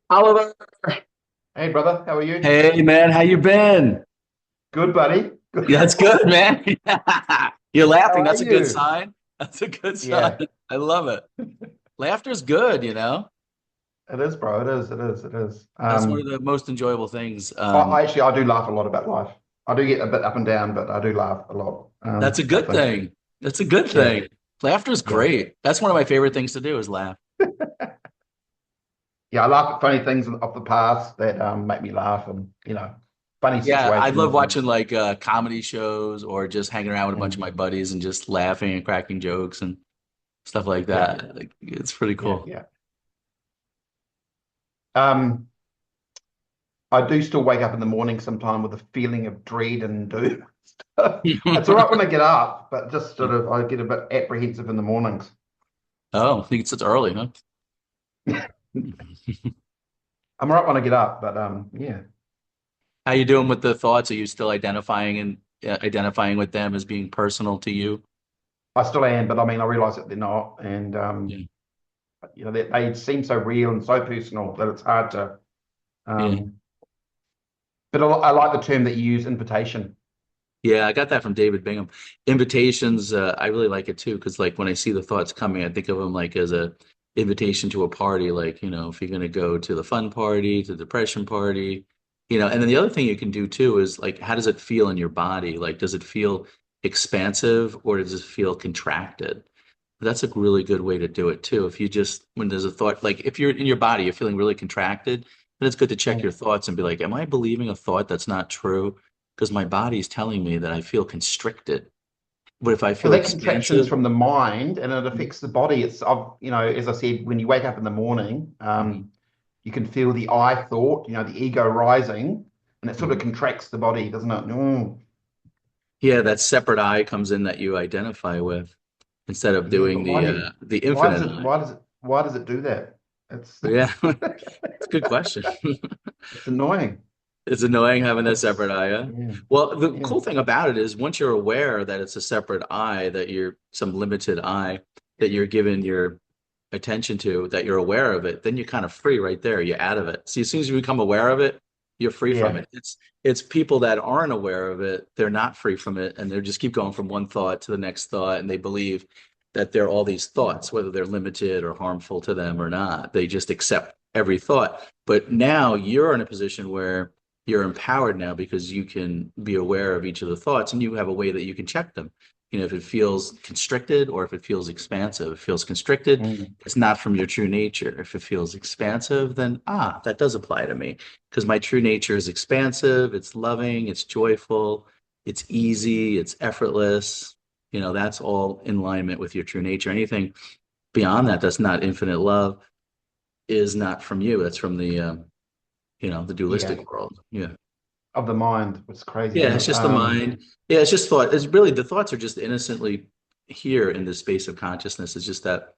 Oliver, Hey brother, how are you? hey man, how you been? Good, buddy. Good. Yeah, that's good, man. You're How laughing. are That's a good you? sign. That's a good sign. Yeah, I love it. Laughter's good, you know. it is, bro. It is. It is. It is. That's one of the most enjoyable things. I do laugh a lot about life. I do get a bit up and down, but I do laugh a lot That's a about good things. thing. That's a good Yeah, thing. Laughter's yeah, great. That's one of my favorite things to do is laugh. yeah. I laugh at funny things of the past that make me laugh, and funny Yeah, I love situations. And watching like comedy shows or just hanging around with a bunch of mm, my buddies and just laughing and cracking jokes and stuff like yeah, that. Like, it's pretty yeah, cool. yeah. Um, I do still wake up in the morning sometime with a feeling of dread and doom. It's all right when I get up, but just sort of I get a bit apprehensive in the mornings. Oh, I think it's early, huh? I'm all right when I get up, but yeah, How you doing with the thoughts? Are you still identifying and identifying with them as being personal to you? I still am. But I mean, I realise that they're not, and Yeah. they seem so real and so personal that it's hard to. Yeah. Um, but I like the term that you use, invitation. Yeah, I got that from David Bingham. Invitations, I really like it too, because like when I see the thoughts coming, I think of them like as a invitation to a party, like, if you're going to go to the fun party, to the depression party, and then the other thing you can do too is like, how does it feel in your body? Like, does it feel expansive or does it feel contracted? That's a really good way to do it too. If you just, when there's a thought, like if you're in your body, you're feeling really contracted, then it's good to check your Mm. thoughts and be like, am I believing a thought that's not true? Because my body's telling me that I feel constricted. But if I Well, feel that contraction is expansive, from the mind, and it affects the body. As I said, when you wake up in the morning, mhm, you can feel the I thought, the ego rising, and it sort of mhm. contracts the body, doesn't it? Mm. Yeah, that separate I comes in that you identify with instead of Yeah, doing but why the why does infinite it I. why does it why does it do that? It's Yeah, it's a good question. it's annoying. It's annoying having that It's separate I. Yeah? yeah, Well, the yeah. cool thing about it is once you're aware that it's a separate I, that you're some limited I that you're giving your attention to, that you're aware of it, then you're kind of free right there. You're out of it. See, as soon as you become aware of it, you're free from Yeah. it. It's people that aren't aware of it, they're not free from it, and they just keep going from one thought to the next thought, and they believe that they're all these thoughts, whether they're limited or harmful to them or not. They just accept every thought. But now you're in a position where you're empowered now because you can be aware of each of the thoughts and you have a way that you can check them. If it feels constricted or if it feels expansive. If it feels constricted, Mm. it's not from your true nature. If it feels expansive, then that does apply to me because my true nature is expansive, it's loving, it's joyful, it's easy, it's effortless. That's all in alignment with your true nature. Anything beyond that that's not infinite love is not from you. That's from the Yeah. dualistic world. Yeah. Of the mind. It's crazy, Yeah, isn't it's it? just the mind. Yeah, it's just thought. It's really the thoughts are just innocently here in this space of consciousness. It's just that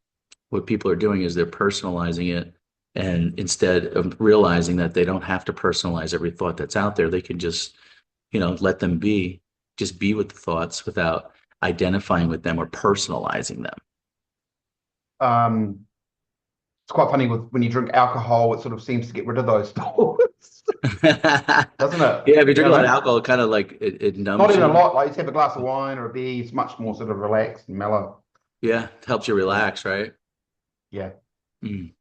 what people are doing is they're personalizing it. And instead of realizing that they don't have to personalize every thought that's out there, they can just, let them be, just be with the thoughts without identifying with them or personalizing them. Um, it's quite funny with when you drink alcohol, it sort of seems to get rid of those thoughts, Yeah, doesn't it? if you You drink a know lot what of I mean? alcohol, it kind of like it Not numbs even a you. lot. Like you have a glass of wine or a beer, it's much more sort of relaxed and mellow. Yeah, it helps you Yeah. relax, right? Yeah. Mm.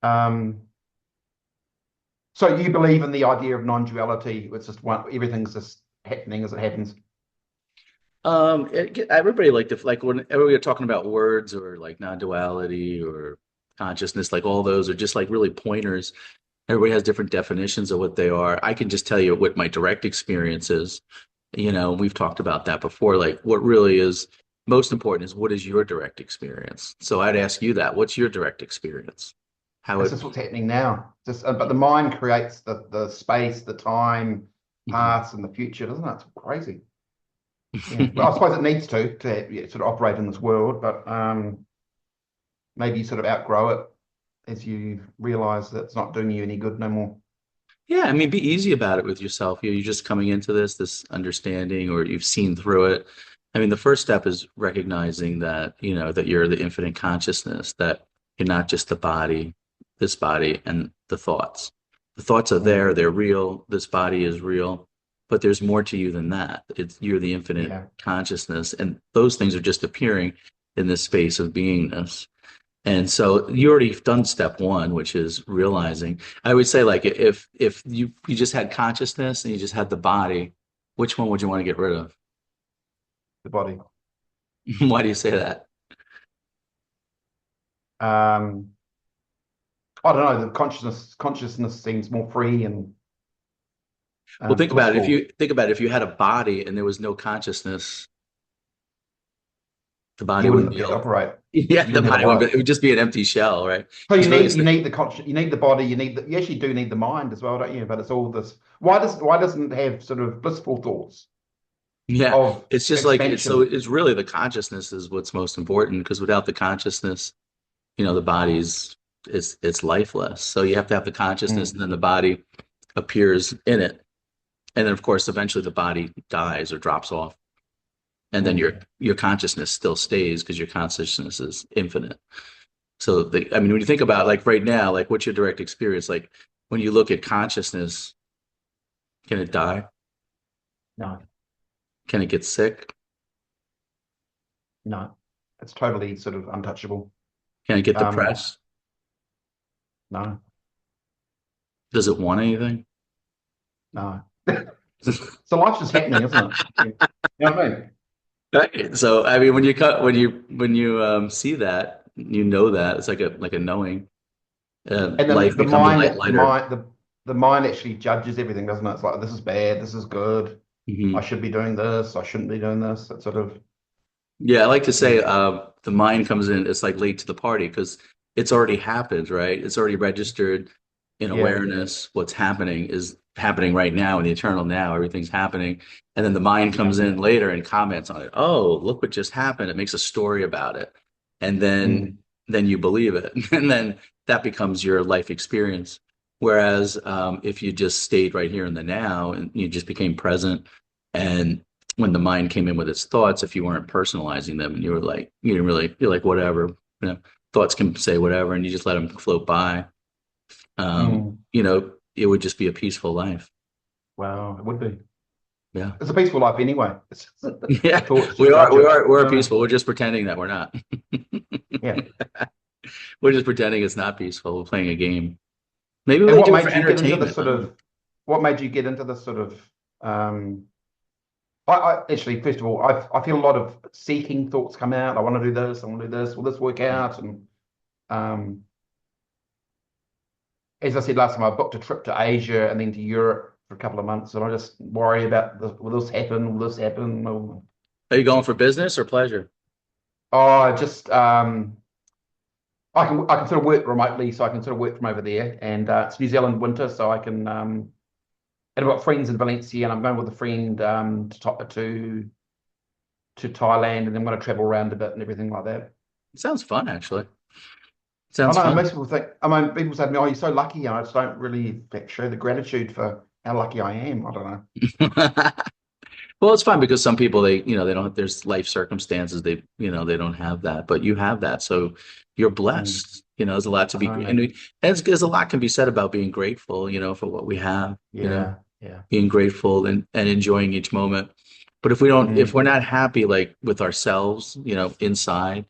Um, so you believe in the idea of non-duality? It's just everything's just happening as it happens. Everybody like when everybody are talking about words or like non-duality or consciousness, like all those are just like really pointers. Everybody has different definitions of what they are. I can just tell you what my direct experience is. We've talked about that before. Like what really is most important is what is your direct experience? So I'd ask you that. What's your direct experience? How It's it, just what's happening now. Just, but the mind creates the space, the time, Mhm. past, and the future, doesn't it? It's crazy. Yeah. Well, I suppose it needs to yeah, sort of operate in this world, but maybe you sort of outgrow it as you realize that it's not doing you any good no more. Yeah, I mean, be easy about it with yourself. You're just coming into this understanding, or you've seen through it. I mean, the first step is recognizing that, that you're the infinite consciousness, that you're not just the body, this body, and the thoughts. The thoughts are there, Mm, they're real, this body is real, but there's more to you than that. You're the infinite yeah. consciousness, and those things are just appearing in this space of beingness. And so you already done step one, which is realizing. I would say like if you just had consciousness and you just had the body, which one would you want to get rid of? The body. Why do you say that? Um, I don't know. The consciousness seems more free and Well, think about it. If blissful. you think about it, if you had a body and there was no consciousness, the body You wouldn't wouldn't be be able to able. operate. Yeah, You the wouldn't have a body would be, life. it would just be an empty shell, right? So Because really, it's you need the you need the body. You actually do need the mind as well, don't you? But it's all this. Why doesn't it have sort of blissful thoughts yeah, of it's just like expansion? it's really the consciousness is what's most important because without the consciousness, the body's it's lifeless. So you have to have the consciousness, Mm, and then the body appears in it, and then of course, eventually the body dies or drops off, and then mm. your consciousness still stays because your consciousness is infinite. So I mean, when you think about like right now, like what's your direct experience? Like when you look at consciousness, can it die? No, Can it get sick? no, it's totally sort of untouchable. Can it get Um, depressed? no, Does it want anything? no. So life's just happening, isn't it? Yeah. You know what I mean? Right. So I mean, when you cut when you see that, you know that it's like a knowing. And Life the becomes mind, lighter. the mind actually judges everything, doesn't it? It's like this is bad, this is good. I Hmm. should be doing this. I shouldn't be doing this. That sort of Yeah, I like to say yeah, the mind comes in. It's like late to the party because it's already happened, right? It's already registered in yeah, awareness. What's happening is happening right now in the eternal now. Everything's happening, and then the mind yeah. comes in later and comments on it. Oh, look what just happened! It makes a story about it, and Mm, then you believe it, and then that becomes your life experience. Whereas if you just stayed right here in the now and you just became present and when the mind came in with its thoughts, if you weren't personalizing them and you were like, you didn't really, you're like, whatever, thoughts can say whatever, and you just let them float by, mm. it would just be a peaceful life. Wow, it would be. Yeah. It's a peaceful life anyway. The Yeah. thoughts just judge it. We're You know what I mean? peaceful. We're just pretending that we're not. Yeah. We're just pretending it's not peaceful. We're playing a game. Maybe And we do it for entertainment. I don't know. what made you get into this sort of um I actually first of all I feel a lot of seeking thoughts come out. I want to do this, I want to do this, will this work out? And um as I said last time, I booked a trip to Asia and then to Europe for a couple of months, and I just worry about this, will this happen? Will this happen? Are you going for business or pleasure? I just I can sort of work remotely, so I can sort of work from over there. And it's New Zealand winter, so I can. And I've got friends in Valencia, and I'm going with a friend to Thailand, and then I'm going to travel around a bit and everything like that. It sounds fun, actually. I Sounds know fun. most people think. I mean, people say to me, "Oh, you're so lucky," and I just don't really show the gratitude for how lucky I am. I don't know. Well, it's fun because some people they don't there's life circumstances they don't have that, but you have that. So you're Mm, blessed. There's a lot to I be know, and man. there's a lot can be said about being grateful, for what we have, Yeah, yeah. being grateful and enjoying each moment. But if Mm, we're not happy like with ourselves, inside,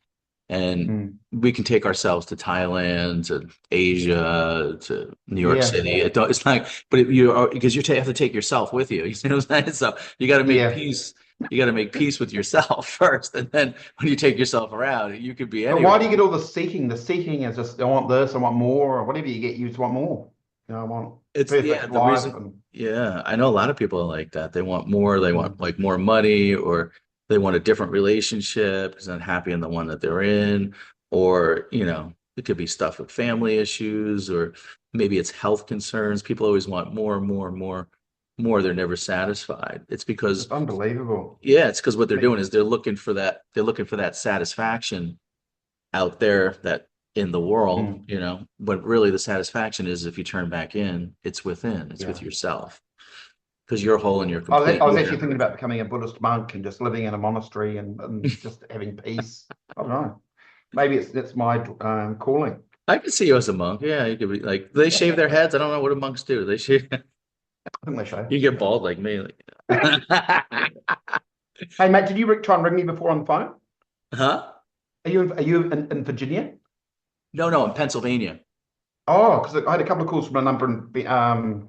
and mm. we can take ourselves to Thailand, to Asia, to New York Yeah, City. It's like, but you are because have to take yourself with you. You see what I'm saying? So you got to make yeah. peace. You got to make peace with yourself first, and then when you take yourself around, you could be But why anywhere. do you get all the seeking? The seeking is just, I want this, I want more, or whatever you get, you just want more. I want It's perfect the life. reason. And Yeah, I know a lot of people are like that. They want more. They want mm, like more money, or they want a different relationship because they're not happy in the one that they're in, or it could be stuff with family issues, or maybe it's health concerns. People always want more, more, more, more. They're never satisfied. It's because it's unbelievable. yeah, it's because what they're Me- doing is they're looking for that. They're looking for that satisfaction out there that in the world, mm, but really the satisfaction is if you turn back in, it's within, it's with yeah. yourself. because you're whole and you're I complete. was You actually have thinking about becoming a Buddhist monk and just living in a monastery and just having peace. I don't know. Maybe it's my calling. I could see you as a monk. Yeah, you could be like, they Yeah, shave their heads. I don't know what do monks do. They shave. I think they show. You get bald like me. Hey, mate, did you try and ring me before on the phone? Huh? Are you in Virginia? No, no, in Pennsylvania. Oh, because I had a couple of calls from a number in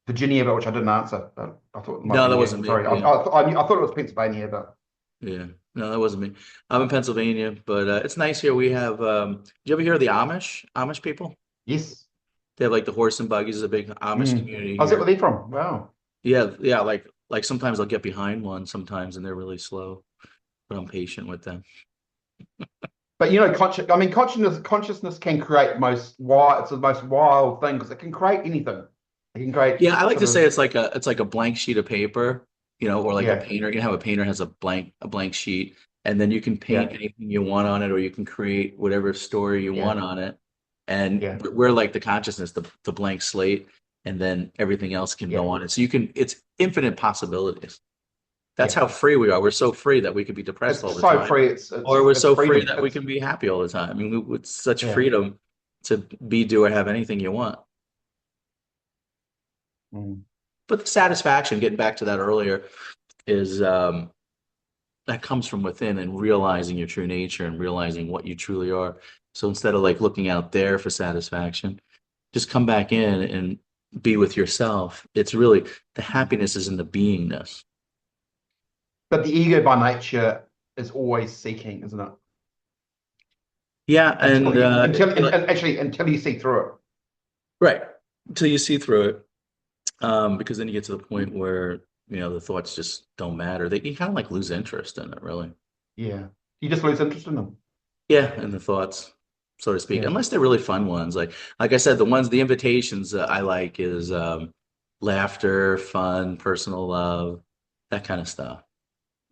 Virginia, but which I didn't answer. But I thought it might No, be that you. wasn't me. Sorry, Yeah, I thought it was Pennsylvania, but yeah. No, that wasn't me. I'm in Pennsylvania, but it's nice here. We have. Do you ever hear of the Amish? Amish people? yes. They have like the horse and buggies. A big Amish community Oh, is that here. where they're from? Wow. Yeah, yeah. Like sometimes I'll get behind one sometimes, and they're really slow, but I'm patient with them. But I mean, consciousness can create most wild. It's the most wild thing because it can create anything. It can create Yeah, I like sort to say of it's like a blank sheet of paper, or like a yeah, painter. You can have a painter has a blank sheet, and then you can paint yeah, anything you want on it, or you can create whatever story you yeah, want on it. And yeah, we're like the consciousness, the blank slate, and then everything else can yeah, go on it. So it's infinite possibilities. That's yeah. how free we are. We're so free that we could be depressed all It's the so time, free. or we're It's so free freedom. that we It's can be happy all the time. I mean, with such yeah. freedom to be, do, or have anything you want. Mm. But the satisfaction, getting back to that earlier, is that comes from within and realizing your true nature and realizing what you truly are. So instead of like looking out there for satisfaction, just come back in and be with yourself. It's really the Mm. happiness is in the beingness. But the ego by nature is always seeking, isn't it? Yeah, and Actually until you see through it. right until you see through it, because then you get to the point where the thoughts just don't matter. You kind of like lose interest in it, really. Yeah. You just lose interest in them. Yeah, in the thoughts, so to speak, Yeah. unless they're really fun ones. Like I said, the invitations that I like is laughter, fun, personal love, that kind of stuff,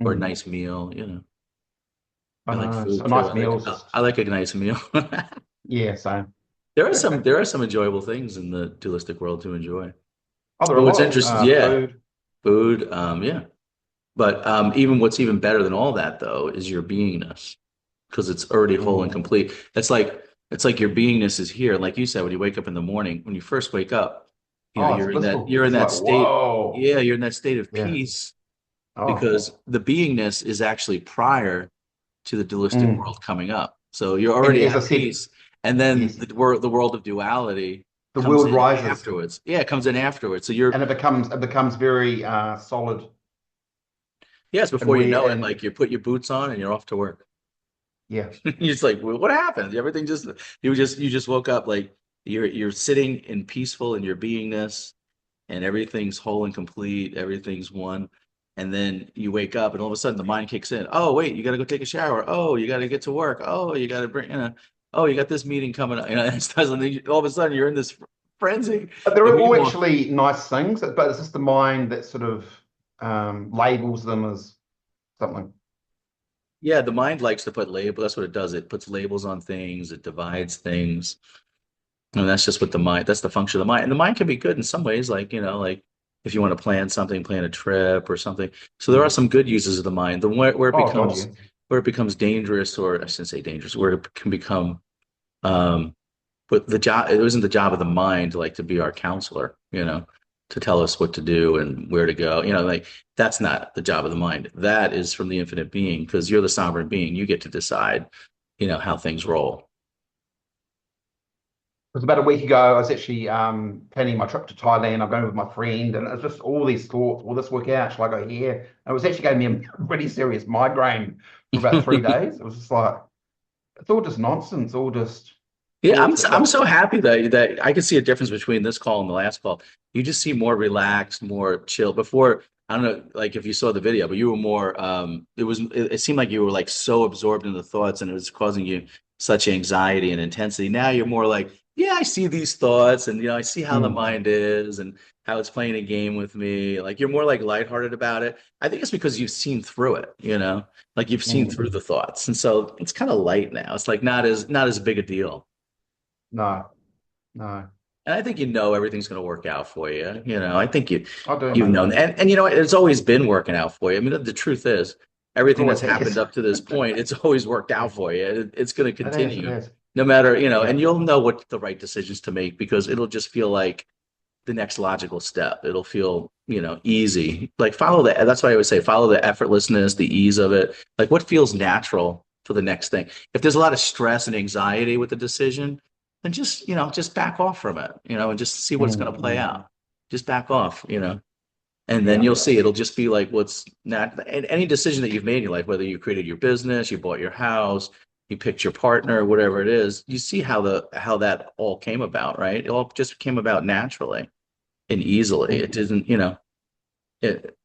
or a Mm. nice meal. I I like know. So food a too. nice I meal like is I just I like a nice meal. yeah, same. There are some enjoyable things in the dualistic world to enjoy. Oh, there are But a what's lot. interesting, yeah, Food. food, yeah. But even what's even better than all that though is your beingness, because it's already whole and Mm. complete. It's like your beingness is here. Like you said, when you wake up in the morning, when you first wake up, Oh, it's you're in that blissful. you're in It's that like, state. whoa. Yeah, you're in that state of Yeah. peace Oh. because the beingness is actually prior to the dualistic Mm. world coming up. So you're And already as I at said, peace, and then yes, the world of duality the comes world in rises afterwards. Yeah, it comes in afterwards. So you're and it becomes very solid yes, and before you re know it, and like you put your boots on and you're off to work. yeah. You're just like, well, what happened? Everything just you just woke up like you're sitting in peaceful in your beingness, and everything's whole and complete, everything's one. And then you wake up and all of a sudden the mind kicks in. Oh, wait, you got to go take a shower. Oh, you got to get to work. Oh, you got to oh, you got this meeting coming up. And all of a sudden you're in this frenzy. But they're And all meanwhile, actually nice things, but it's just the mind that sort of labels them as something. yeah, the mind likes to put label. That's what it does. It puts labels on things. It divides things. And that's just what the mind, that's the function of the mind. And the mind can be good in some ways, like if you want to plan something, plan a trip or something. So there are Mm. some good uses of the mind. The where it Oh God, becomes yes. where it becomes dangerous, or I shouldn't say dangerous, where it can become um but it wasn't the job of the mind like to be our counselor, to tell us what to do and where to go. Like that's not the job of the mind. That is from the infinite being, because you're the sovereign being. You get to decide, how things roll. It was about a week ago. I was actually planning my trip to Thailand. I'm going with my friend, and it's just all these thoughts. Will this work out? Shall I go here? And it was actually giving me a pretty serious migraine for about 3 days. It was just like it's all just nonsense. All just Yeah, I'm thoughts so, that I'm like so happy that I can see a difference between this call and the last call. You just seem more relaxed, more chill. Before, I don't know, like if you saw the video, but you were more. It seemed like you were like so absorbed in the thoughts, and it was causing you such anxiety and intensity. Now you're more like, yeah, I see these thoughts, and I see how the mm, mind is, and how it's playing a game with me. Like you're more like lighthearted about it. I think it's because you've seen through it. Like you've seen mm, through the thoughts, and so it's kind of light now. It's like not as big a deal. no, no. And I think you know everything's going to work out for you. You know, I think I do, you've mate. known, and you know, it's always been working out for you. I mean, the truth is, It everything that's always happened has. up to this point, it's always worked Yeah. out for you. It's going to It is. It continue, is. no matter, you know, Yeah. and you'll know what the right decisions to make because it'll just feel like the next logical step. It'll feel, you know, easy. Like follow the, that's why I always say, follow the effortlessness, the ease of it. Like what feels natural for the next thing. If there's a lot of stress and anxiety with the decision, then just, you know, just back off from it, you know, and just see what's going to play Mm. out. Just back off, you know, and then Yeah. you'll see it'll just be like what's not, and any decision that you've made in your life, whether you created your business, you bought your house, you picked your partner, whatever it is, you see how that all came about, right? It all just came about naturally and easily. It Mm. didn't, you know,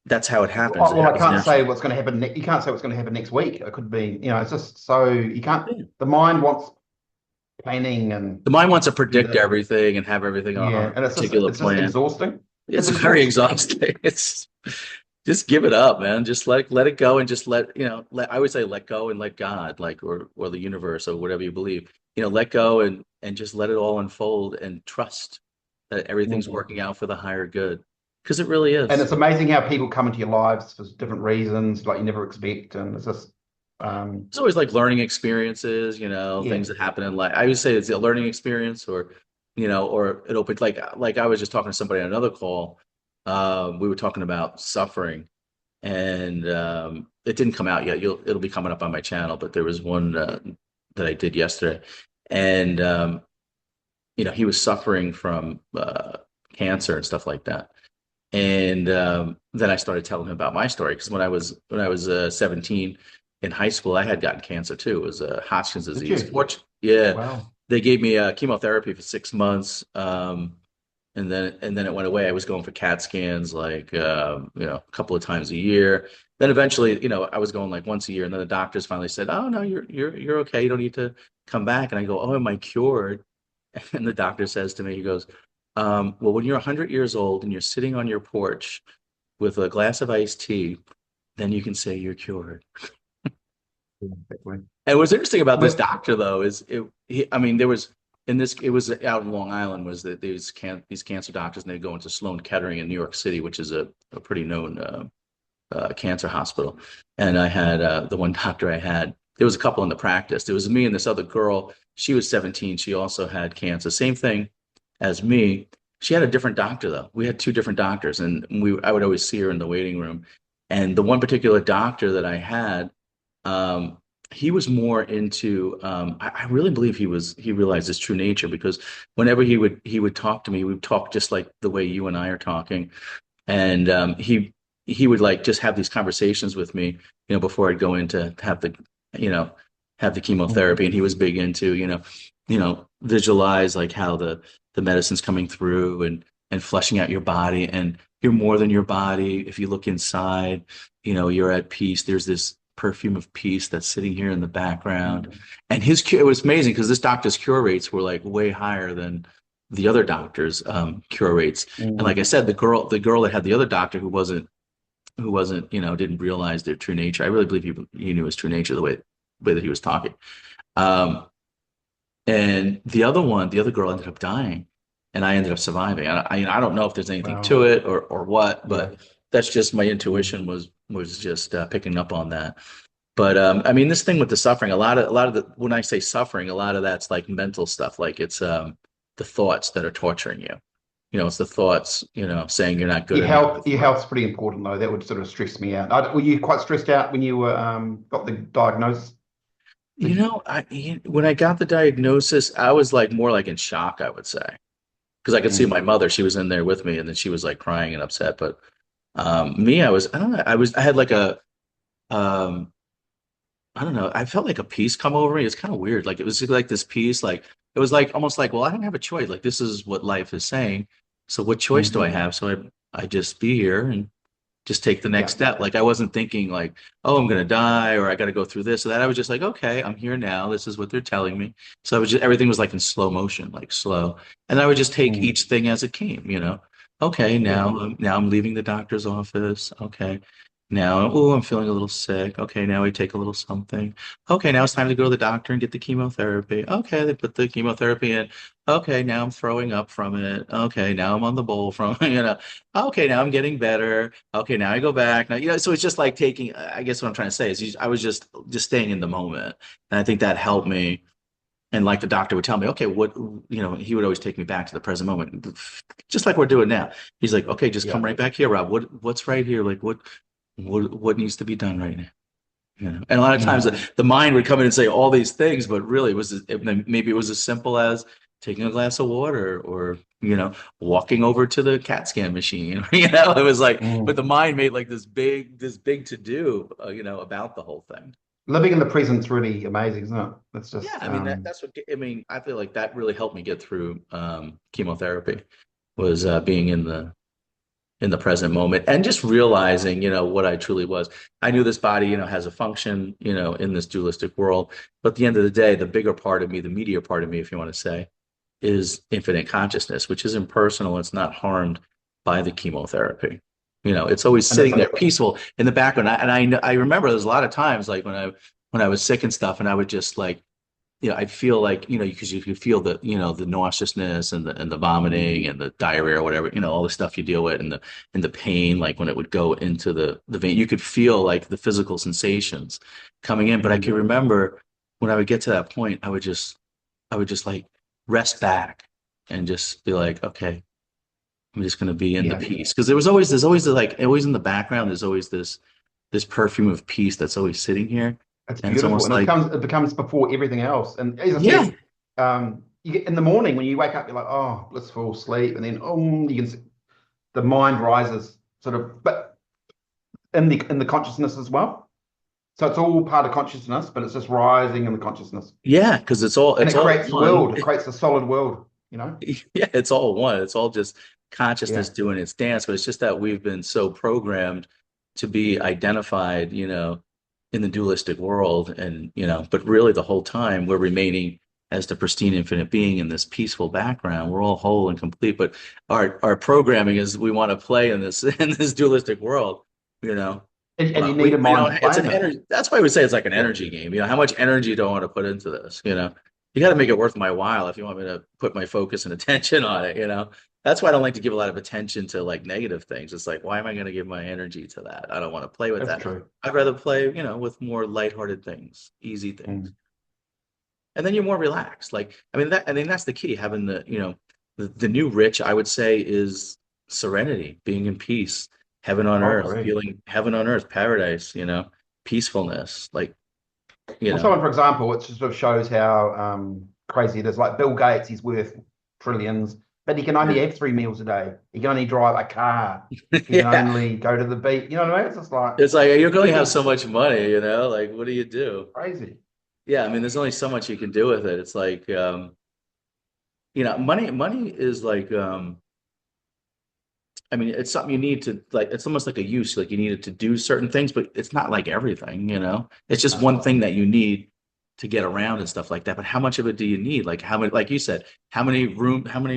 that's how it happens. It Well, I happens can't say naturally. what's going to happen. You can't say what's going to happen next week. It could be, it's just so you can't. Yeah. The mind wants planning and The mind wants to do predict that. everything and have everything on Yeah, a and particular it's just plan. exhausting. It's It's very exhausting. exhausting. It's just give it up, man. Just let it go and just let, you know, I always say let go and let God, like or the universe or whatever you believe. You know, let go and just let it all unfold and trust that everything's Mm. working out for the higher good. Because it really And is. it's amazing how people come into your lives for different reasons, like you never expect, and it's just, It's always like learning experiences, you know, yeah, things that happen in life. I would say it's a learning experience or, you know, or it opened like I was just talking to somebody on another call. We were talking about suffering and it didn't come out yet. It'll be coming up on my channel, but there was one that I did yesterday. And you know, he was suffering from cancer and stuff like that. And then I started telling him about my story because when I was 17 in high school, I had gotten cancer too. It was Hodgkin's did disease. you? Yeah, Wow. they gave me chemotherapy for 6 months, and then it went away. I was going for CAT scans like you know, a couple of times a year. Then eventually, you know, I was going like once a year, and then the doctors finally said, "Oh no, you're okay. You don't need to come back." And I go, "Oh, am I cured?" And the doctor says to me, he goes, well, when you're 100 years old and you're sitting on your porch with a glass of iced tea, then you can say you're cured. Yeah, exactly. And what's interesting about this But doctor, though, is I mean, there was in this, it was out in Long Island, was that these cancer doctors, and they go into Sloan Kettering in New York City, which is a pretty known cancer hospital. And I had the one doctor I had, there was a couple in the practice. There was me and this other girl. She was 17. She also had cancer. Same thing as me. She had a different doctor though. We had two different doctors, and I would always see her in the waiting room. And the one particular doctor that I had, um, he was more into. I really believe he realized his true nature because whenever he would talk to me, we would talk just like the way you and I are talking, and he would like just have these conversations with me, you know, before I'd go in to have you know, have the mm, chemotherapy, and he was big into, visualize like how the medicine's coming through and flushing out your body, and you're more than your body. If you look inside, you know, you're at peace. There's this perfume of peace that's sitting here in the background, mm, and it was amazing because this doctor's cure rates were like way higher than the other doctor's cure rates. And like I mm, said, the girl that had the other doctor who wasn't, you know, didn't realize their true nature. I really believe he knew his true nature the way that he was talking. Um, and the other girl ended up dying, and I ended up surviving. I don't know if there's anything wow. to it or what, Yeah. but that's just my Mm. intuition was just picking up on that. But I mean, this thing with the suffering, a lot of the when I say suffering, a lot of that's like mental stuff. Like it's the thoughts that are torturing you. You know, it's the thoughts, you know, saying you're not good enough. Your health's pretty important though. That would sort of stress me out. Were you quite stressed out when you were got the diagnosis? You know, when I got the diagnosis, I was like more like in shock, I would say, because I could see Mm, my mother. She was in there with me, and then she was like crying and upset. But me, I don't know, I had like um, I don't know, I felt like a peace come over me. It's kind of weird. Like it was like this peace, like it was like almost like, well, I don't have a choice. Like this is what life is saying. So what choice do I hmm. have? So I just be here and just take the next Yeah. step. Like I wasn't thinking like, oh, I'm gonna die or I got to go through this or that. I was just like, okay, I'm here now. This is what they're telling me. So I was just everything was like in slow motion, like slow, and I would just take Mm, each thing as it came. You know, okay, yeah. now I'm leaving the doctor's office. Okay, Now, oh, I'm feeling a little sick. Okay, now we take a little something. Okay, now it's time to go to the doctor and get the chemotherapy. Okay, they put the chemotherapy in. Okay, now I'm throwing up from it. Okay, now I'm on the bowl from, Okay, now I'm getting better. Okay, now I go back. Now, so it's just like taking, I guess what I'm trying to say is I was just staying in the moment. And I think that helped me. And like the doctor would tell me, okay, he would always take me back to the present moment, just like we're doing now. He's like, okay, just come Yeah. right back here, Rob. What's right here? Like what needs to be done right now? And a lot of times Mm. the mind would come in and say all these things, but really maybe it was as simple as taking a glass of water or, walking over to the CAT scan machine. It was like, but Mm. the mind made like this big to do, about the whole thing. Living in the present's really amazing, isn't it? It's Yeah, just I mean that's what I mean. I feel like that really helped me get through chemotherapy was being in the present moment and just realizing, what I truly was. I knew this body, has a function, in this dualistic world. But at the end of the day, the bigger part of me, the meatier part of me, if you want to say, is infinite consciousness, which is impersonal. It's not harmed by the chemotherapy. It's always and it's sitting a there peaceful in the background. I remember there's a lot of times like when I was sick and stuff, and I would just like I feel like, because you feel the nauseousness and the vomiting and the diarrhea or whatever, all the stuff you deal with and the pain, like when it would go into the vein, you could feel like the physical sensations coming in. But I mm, can remember when I would get to that point, I would just like rest back and just be like, okay, I'm just going to be in the yeah. peace. Because there's always like, always in the background, there's always this perfume of peace that's always sitting here. It's And it's beautiful, almost and it like, becomes before everything else. And as I yeah, said, you get in the morning when you wake up, you're like, oh, blissful sleep, and then you can the mind rises sort of, but in the consciousness as well. So it's all part of consciousness, but it's just rising in the consciousness, yeah, because it's all and it's it all creates the one. world. It creates a solid world. You know? Yeah, it's all one. It's all just Yeah. consciousness doing its dance, but it's just that we've been so programmed to be identified, in the dualistic world. And, but really the whole time we're remaining as the pristine infinite being in this peaceful background. We're all whole and complete, but our programming is we want to play in this in this dualistic world, you know. And you Well, need a mind to it's play an in it. energy. That's why we say it's like an Yeah. energy game. How much energy do I want to put into this? You got to make it worth my while if you want me to put my focus and attention on it. That's why I don't like to give a lot of attention to like negative things. It's like, why am I going to give my energy to that? I don't want to play with That's that. true. I'd rather play, with more lighthearted things, easy things. Mm. And then you're more relaxed. Like, I mean, that's the key, having the new rich, I would say, is serenity, being in peace, heaven on I earth, agree. feeling heaven on earth, paradise, peacefulness. Like, you Well, know, someone, for example, it sort of shows how crazy it is. Like Bill Gates, he's worth trillions, but he can only yeah. have 3 meals a day. He can only drive a car. He can Yeah. only go to the beach. You know what I mean? It's just like It's like you can only have people so much money, like what do you do? crazy. Yeah, I mean, there's only so much you can do with it. It's like money is like I mean, it's something you need to like. It's almost like a use. Like you need it to do certain things, but it's not like everything. It's just No. one thing that you need to get around and stuff like that. But how much of it do you need? Like how many? Like you said, how many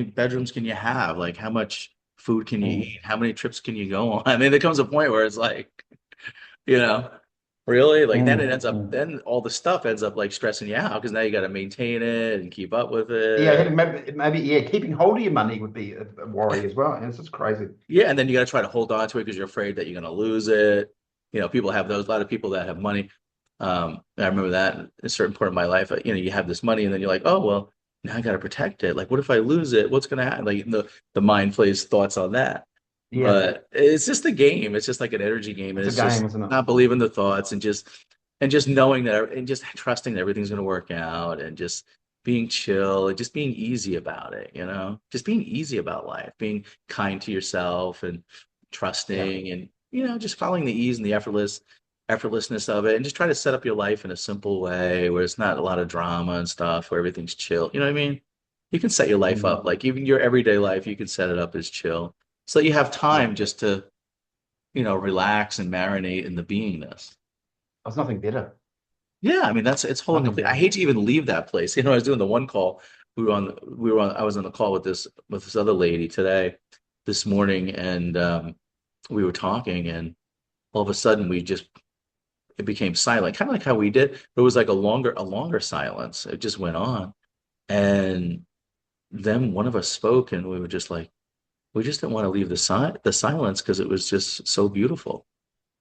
bedrooms can you have? Like how much food can you Mm. eat? How many trips can you go on? I mean, there comes a point where it's like, you know, really, like then it Mm. ends up, Mm. then all the stuff ends up like stressing you out because now you got to maintain it and keep up with Yeah, it. maybe yeah, keeping hold of your money would be a worry as well. And it's just crazy. Yeah, and then you got to try to hold on to it because you're afraid that you're going to lose it. People have those. A lot of people that have money. I remember that in a certain point of my life. You have this money, and then you're like, oh well, now I got to protect it. Like, what if I lose it? What's going to happen? Like the mind plays thoughts on that. Yeah, But it's just a game. It's just like an energy game, and it's a it's game, just isn't it? not believing the thoughts and just knowing that and just trusting that everything's going to work out and just being chill and just being easy about it, just being easy about life, being kind to yourself and Yeah. trusting and, just following the ease and the effortlessness of it and just try to set up your life in a simple way where it's not a lot of drama and stuff, where everything's chill. You know what I mean? You can set your life Mm. up, like even your everyday life, you can set it up as chill so that you have Yeah. time just to, relax and marinate in the beingness. There's nothing better. Yeah, I mean it's whole and Nothing complete. I better. hate to even leave that place. I was doing the one call. I was on the call with this other lady today, this morning, and we were talking, and all of a sudden it became silent, kind of like how we did. But it was like a longer silence. It just went on. And then one of us spoke and we were just like, we just didn't want to leave the silence because it was just so beautiful.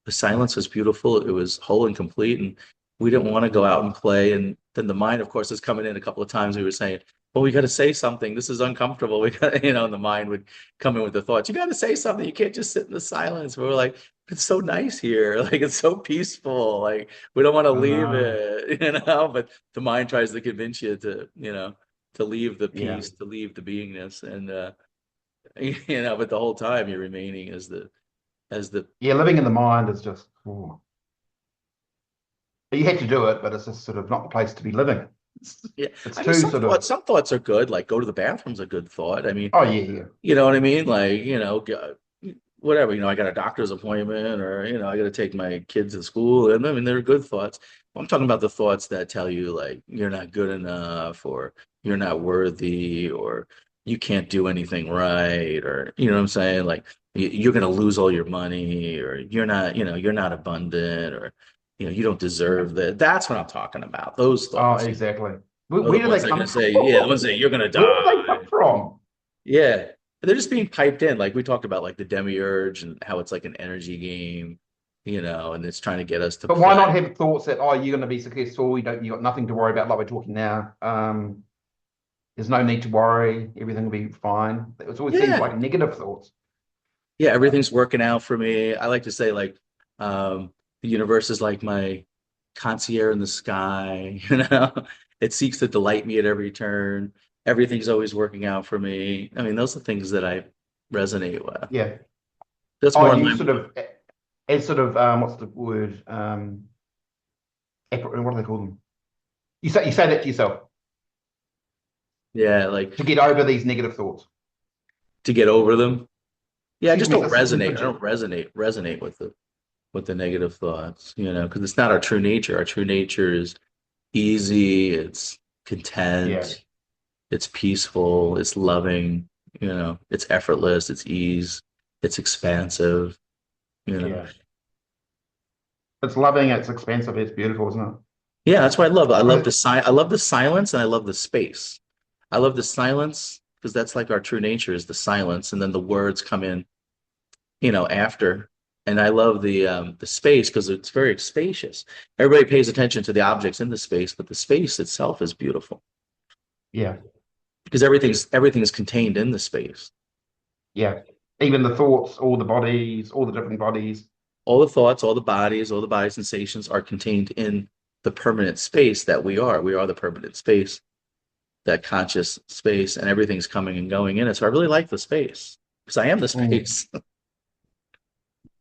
The silence was beautiful. It was whole and complete, and we didn't want to go out and play. And then the mind, of course, is coming in a couple of times. We were saying, "Well, we got to say something. This is uncomfortable." We got, and the mind would come in with the thoughts. You got to say something. You can't just sit in the silence. We were like, "It's so nice here. Like it's so peaceful. Like we don't want to I leave know. it." But the mind tries to convince you to leave the Yeah. peace, to leave the beingness, and but the whole time you're remaining as the Yeah, living in the mind is just, oh. You had to do it, but it's just sort of not the place to be living. It's, Yeah, it's I mean, too some sort of, thoughts, some thoughts are good. Like go to the bathroom's a good thought. I mean, oh yeah, yeah, you know what I mean? Like, whatever. I got a doctor's appointment, or I got to take my kids to school, and I mean, they're good thoughts. I'm talking about the thoughts that tell you like you're not good enough, or you're not worthy, or you can't do anything right, or you know what I'm saying? Like you're gonna lose all your money, or you're not abundant, or you don't deserve that. That's what I'm talking about. Those oh, thoughts. exactly. Are Where the do ones they that are going come to say, yeah, the from? ones that you're going to Where do they die. come from? Yeah. They're just being piped in. Like we talked about, like the Demiurge and how it's like an energy game, and it's trying to get us to But why play. not have thoughts that, oh, you're going to be successful, you got nothing to worry about, like we're talking now. There's no need to worry, everything will be fine. It always seems Yeah. like negative thoughts. Yeah. But Everything's working out for me. I like to say, like, the universe is like my concierge in the sky, it seeks to delight me at every turn. Everything's always working out for me. I mean, those are things that I resonate with. yeah. That's Oh, more in you my, sort of, as sort of, what's the word? What do they call them? You say that to yourself yeah, like to get over these negative thoughts. to get over them. Yeah, I Excuse just me, don't it's resonate. I don't temperature. resonate with the negative thoughts, because it's not our true nature. Our true nature is easy, it's Yeah, content, it's peaceful, it's loving, it's effortless, it's ease, it's expansive, you know. yeah. It's loving, it's expensive, it's beautiful, isn't it? Yeah, that's what I love. Because I love the silence and I love the space. I love the silence because that's like our true nature is the silence, and then the words come in after. And I love the space because it's very spacious. Everybody pays attention to the objects in the space, but the space itself is beautiful yeah, because everything's contained in the space. yeah. Even the thoughts, all the bodies, all the different bodies. All the thoughts, all the body sensations are contained in the permanent space that we are. We are the permanent space, that conscious space, and everything's coming and going in it. So I really like the space because I am the Mm. space.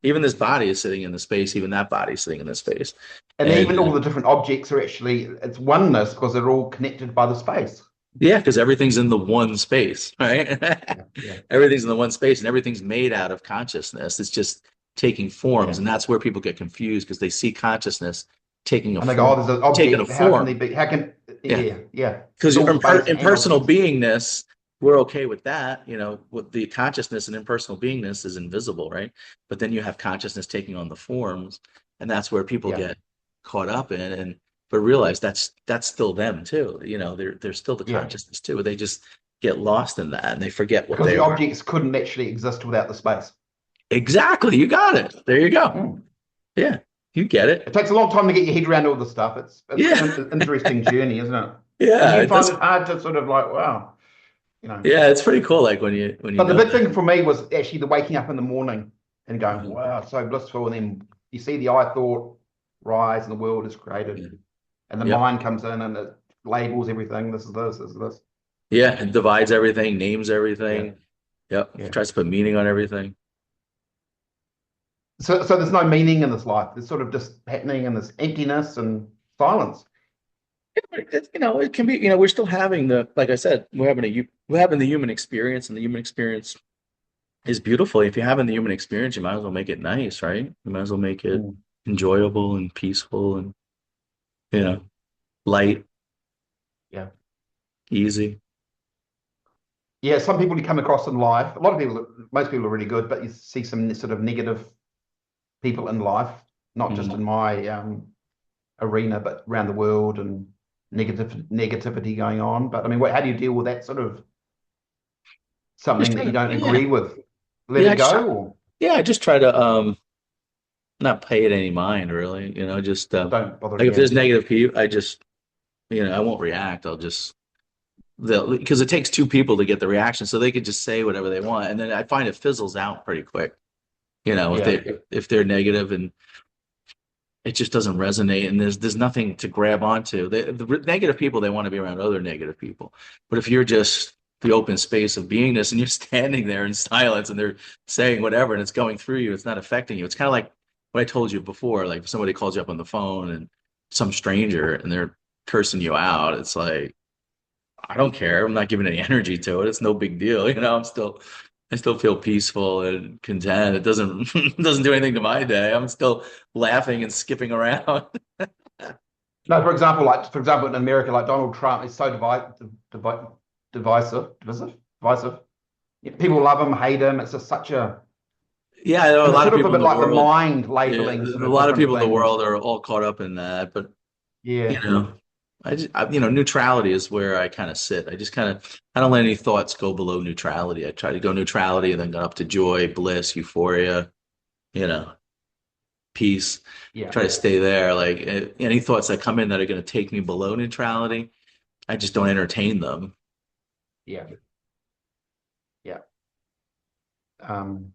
Even this body is sitting in the space. Even that body is sitting in the space. And And even all the different objects are actually, it's oneness because they're all connected by the space. yeah, because everything's in the one space, right? Yeah, yeah, Everything's in the one space and everything's made out of consciousness. It's just taking forms. yeah. And that's where people get confused because they see consciousness taking a And they go, form, oh, there's an taking a object. How can they form. be? How can, Yeah. yeah, yeah. Because It's all space and impersonal objects. beingness, we're okay with that. With the consciousness and impersonal beingness is invisible, right? But then you have consciousness taking on the forms, and that's where people Yeah, get caught up in and but realize that's still them too. They're still the yeah. consciousness too. They just get lost in that and they forget what Because they the are. objects couldn't actually exist without the space. Exactly. You got it. There you go. Mm. Yeah. You get It it. takes a long time to get your head around all the stuff. It's Yeah. an interesting journey, isn't it? And do Yeah. you It find does. it hard to sort of like, wow. Yeah, it's pretty cool. Like when you But the know big that. thing for me was actually the waking up in the morning and going, Mhm. wow, so blissful. And then you see the I thought rise and the world is created. Yeah. And the Yep. mind comes in and it labels everything. This is this, this is this. Yeah. It divides everything, names Yeah, everything. Yep. yeah. Tries to put meaning on everything. So there's no meaning in this life. It's sort of just happening and this emptiness and silence. It can be, we're still having like I said, we're having the human experience, and the human experience is beautiful. If you're having the human experience, you might as well make it nice, right? You might as well make it Mm. enjoyable and peaceful and, you know, light, Yeah. easy. Yeah, some people you come across in life, a lot of people, most people are really good, but you see some sort of negative people in life, not just in Mm. my arena, but around the world, and negativity going on. But I mean, how do you deal with that sort of Just something that try you to, don't yeah, agree with? Let yeah, it go, or I just try to not pay it any mind really, just don't bother? like if Yeah, there's negative people, I just, I won't react. I'll just because it takes two people to get the reaction, so they could just say whatever they want, and then I find it fizzles out pretty quick. If yeah, they're negative and it just doesn't resonate, and there's nothing to grab onto. The negative people, they want to be around other negative people, but if you're just the open space of beingness and you're standing there in silence and they're saying whatever and it's going through you, it's not affecting you. It's kind of like what I told you before, like if somebody calls you up on the phone and some stranger and they're cursing you out, it's like I don't care. I'm not giving any energy to it. It's no big deal. I still feel peaceful and content. It doesn't it doesn't do anything to my day. I'm still laughing and skipping around. no. For example, in America, like Donald Trump is so divisive. Yeah, people love him, hate him. It's just such a, Yeah, I know a and it's lot of sort of a people in bit the like the world. mind Yeah, labeling sort a of lot of different people in the things. world are all caught up in that. But you Yeah, know, neutrality is where I kind of sit. I don't let any thoughts go below neutrality. I try to go neutrality and then go up to joy, bliss, euphoria. You know, peace, yeah, try to stay there. Like any thoughts that come in that are going to take me below neutrality, I just don't entertain them. yeah, yeah. Um,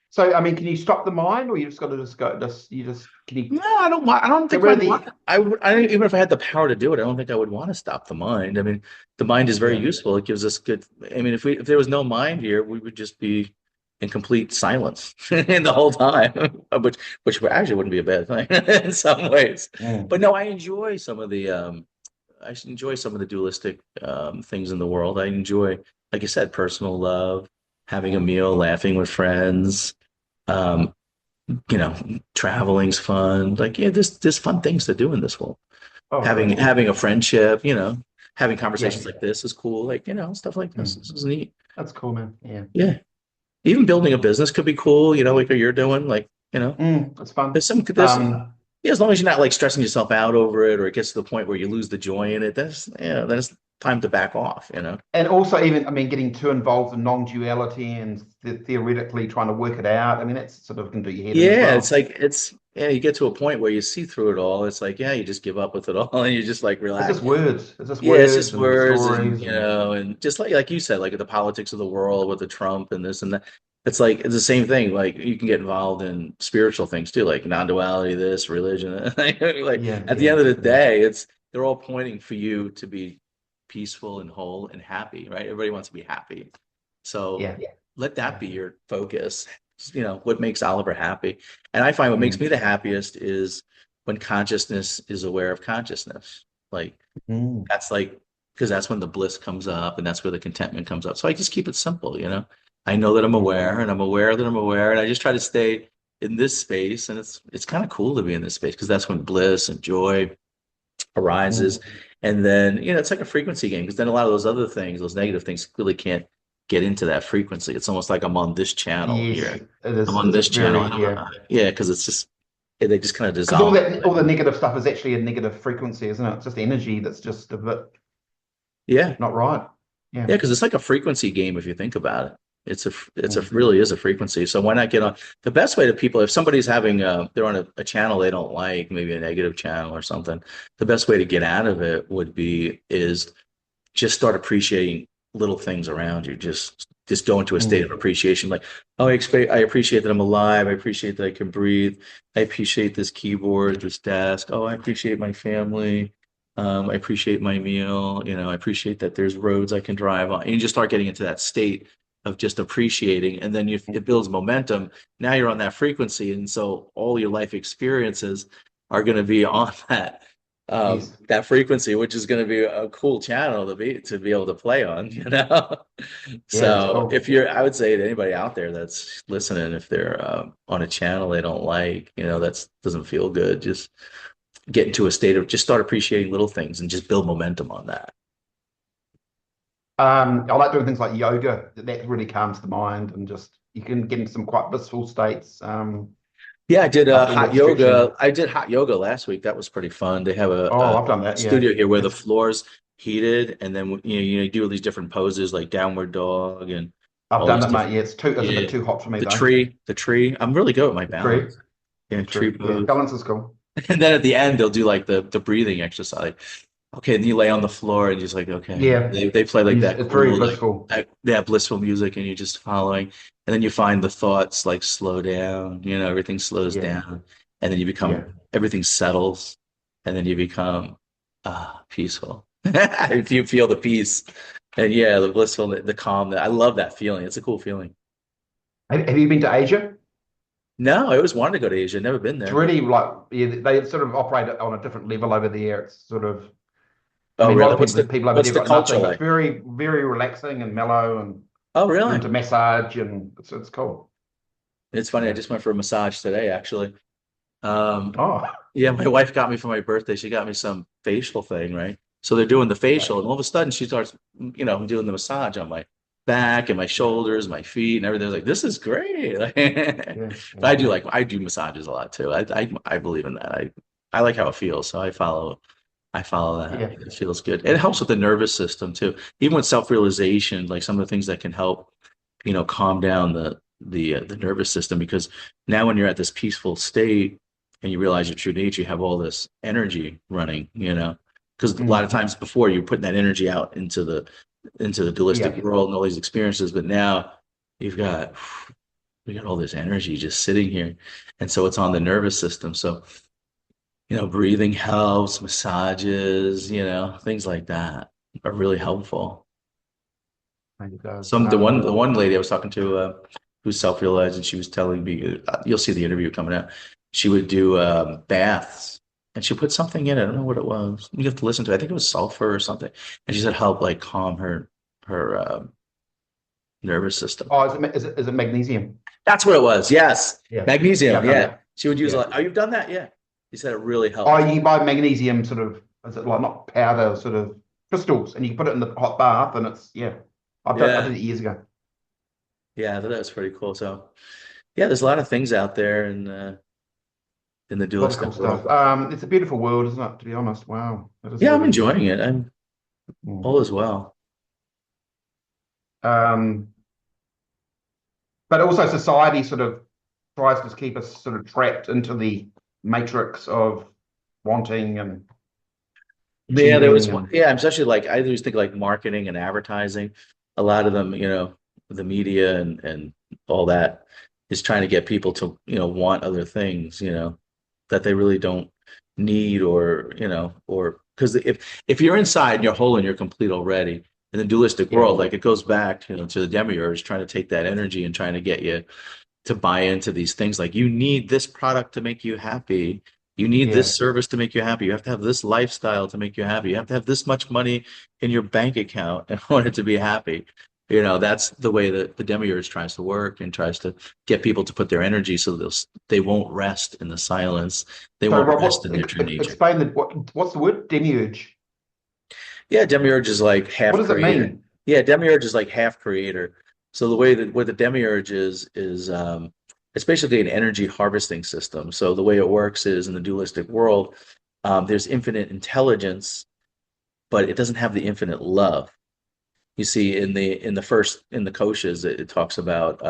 so I mean, can you stop the mind, or you just got to just go? Just you just can you No, I don't want. I don't get think rid I'd of want. the? Even if I had the power to do it, I don't think I would want to stop the mind. I mean, the mind is very Yeah, useful. It gives us good. I mean, if there was no mind here, we would just be in complete silence the whole time, which actually wouldn't be a bad thing in some ways. mm. But no, I enjoy some of the dualistic things in the world. I enjoy, like I said, personal love, having a meal, laughing with friends. Um, Traveling's fun. Like, yeah, there's fun things to do in this world. Oh, Having great. having a friendship, having Yeah, conversations like this is cool. Like, stuff like this. mm. This is neat. That's cool, man. Yeah, Yeah. Even building a business could be cool, like what you're doing. Like, that's fun. there's yeah, as long as you're not like stressing yourself out over it or it gets to the point where you lose the joy in it, then it's time to back off. And also, even I mean, getting too involved in non-duality and theoretically trying to work it out. I mean, that's sort of can do your head in as Yeah, it's well. like you get to a point where you see through it all. It's like, yeah, you just give up with it all and you just like It's relax. just words. It's just Yeah, it's words just and words and stories and and just like you said, like the politics of the world with the Trump and this and that. It's like it's the same thing. Like you can get involved in spiritual things too, like non-duality, this, religion. Like yeah, at the yeah, end of the yeah, day, they're all pointing for you to be peaceful and whole and happy, right? Everybody wants to be happy. So yeah, let that be your focus. What makes Oliver happy. And I find what makes mm, me the happiest is when consciousness is aware of consciousness. Like mm, that's like because that's when the bliss comes up and that's where the contentment comes up. So I just keep it simple. I know that I'm mm, aware and I'm aware that I'm aware and I just try to stay in this space and it's kind of cool to be in this space because that's when bliss and joy arises. mm. And then, it's like a frequency game because then a lot of those other things, those negative things really can't get into that frequency. It's almost like I'm on this channel Yes, here. it I'm is. on It's this channel. very, yeah. Yeah, because it's just they just kind of Because all dissolve. that, all the negative stuff is actually a negative frequency, isn't it? It's just energy that's just a bit Yeah. not right. Yeah. Yeah, because it's like a frequency game if you think about it. It's a Mm, really is a frequency. So why not get on the best way to people if somebody's they're on a channel they don't like, maybe a negative channel or something, the best way to get out of it would be is just start appreciating little things around you. Just go into a state of mm, appreciation. Like, oh, I appreciate that I'm alive. I appreciate that I can breathe. I appreciate this keyboard, this desk. Oh, I appreciate my family. I appreciate my meal. I appreciate that there's roads I can drive on. And you just start getting into that state of just appreciating, and then it builds momentum. Now you're on that frequency, and so all your life experiences are going to be on yes. that frequency, which is going to be a cool channel to be able to play on. Yeah, that's So cool. I would say to anybody out there that's listening, if they're on a channel they don't like, that doesn't feel good, just get into a state of just start appreciating little things and just build momentum on that. I like doing things like yoga. That really calms the mind and just you can get into some quite blissful states Yeah, I did after all hot that stretching. yoga. I did hot yoga last week. That was pretty fun. They have Oh, I've done a that. Yeah, studio here where the it's floor's heated, and then you do all these different poses like downward dog and I've all done these that, mate. different. Yeah, it's a bit Yeah, too hot for me the though. tree, the tree. I'm really good with my The tree, balance. Yeah, the tree tree. Yeah, pose. balance is cool. And then at the end, they'll do like the breathing exercise. Okay, and you lay on the floor and you're just like, okay. Yeah, They play like that it's very cool, like blissful. that blissful music, and you're just following. And then you find the thoughts like slow down, everything slows Yeah, down. And then you yeah. become, everything settles, and then you become peaceful. If you feel the peace. And yeah, the blissful, the calm, I love that feeling. It's a cool feeling. Have you been to Asia? No, I always wanted to go to Asia, never been It's there. really like yeah, they sort of operate on a different level over there. It's sort of I Oh, mean, a lot really? of people over What's there the got culture nothing, but it's like? very relaxing and mellow, and Oh, you're really? into massage, and it's cool. It's funny. I Yeah. just went for a massage today, actually. Um, Oh, yeah, my wife got me for my birthday. She got me some facial thing, right? So they're doing the right. facial, and all of a sudden she starts, doing the massage on my back and my shoulders, my feet, and everything. I was like, this is great. Yeah, But yeah, yeah, I do massages a lot too. I believe in that. I like how it feels, so I follow that. yeah, It feels good. It yeah, helps with the nervous system too. Even with self-realization, like some of the things that can help, calm down the nervous system because now when you're at this peaceful state and you realize your true nature, you have all this energy running, because a lot of mm, times before you're putting that energy out into the dualistic yeah. world and all these experiences, but now you've got we got all this energy just sitting here. And so it's on the nervous system. So breathing helps, massages, things like that are really helpful. It does. The one lady I was talking to, who's self-realized, and she was telling me, you'll see the interview coming out. She would do baths, and she put something in it. I don't know what it was. You have to listen to it. I think it was sulfur or something. And she said help like calm her nervous system. Oh, is it magnesium? That's what it was. Yes, Yeah, yeah, magnesium. I've done Yeah, that. she would use a Yeah. lot. Oh, you've done that? Yeah. She said it really Oh, helped. you buy magnesium sort of, is it like not powder, sort of crystals, and you put it in the hot bath, and it's yeah. I did Yeah. it years ago. Yeah, I thought that was pretty cool. So, yeah, there's a lot of things out there in the A lot of cool dualistic stuff. world. It's a beautiful world, isn't it? To be honest, wow, it is Yeah, I'm really. enjoying it. I'm Mm. all as well. Um, but also society sort of tries to keep us sort of trapped into the matrix of wanting and Yeah, there was achieving one. and Yeah, especially like I always think like marketing and advertising. A lot of them, the media and all that is trying to get people to, want other things, that they really don't need or because if you're inside and you're whole and you're complete already in the dualistic yeah, world, like it goes back, to the demiurge trying to take that energy and trying to get you to buy into these things like you need this product to make you happy. You need yeah. this service to make you happy. You have to have this lifestyle to make you happy. You have to have this much money in your bank account in order to be happy. That's the way that the demiurge tries to work and tries to get people to put their energy so they won't rest in the silence. They So, won't Rob, rest in their true nature. explain what's the word? Demiurge. Yeah, Demiurge is like What half does it creator. mean? Yeah, Demiurge is like half creator. So the way that what the Demiurge is it's basically an energy harvesting system. So the way it works is in the dualistic world, there's infinite intelligence, but it doesn't have the infinite love. You see, in the Koshas, it talks about